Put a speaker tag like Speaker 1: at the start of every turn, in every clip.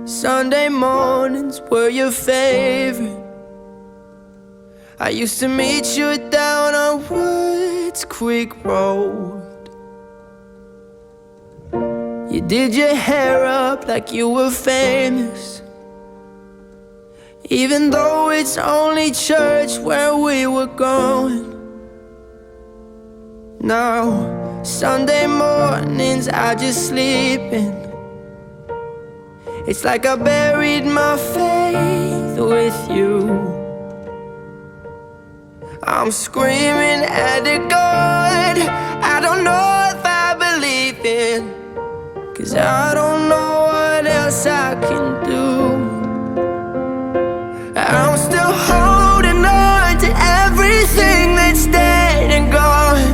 Speaker 1: Sunday mornings were your favorite. I used to meet you down on Woods Creek Road. You did your hair up like you were famous, even though it's only church where we were going. Now, Sunday mornings I just sleep in. It's like I buried my faith with you. I'm screaming at the God I don't know if I believe in, 'cause I don't know what else I can do. I'm still holding on to everything that's dead and gone.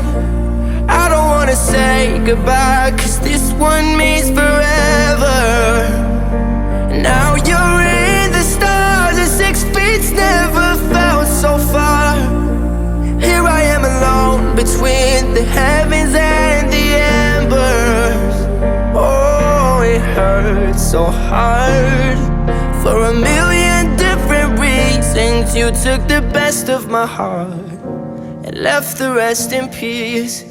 Speaker 1: I don't wanna say goodbye, 'cause this one means forever. Now you're in the stars and 6 feet's never felt so far. Here I am alone between the heavens and the embers. Oh, it hurts so hard. For a million different reasons, you took the best of my heart and left the rest in peace.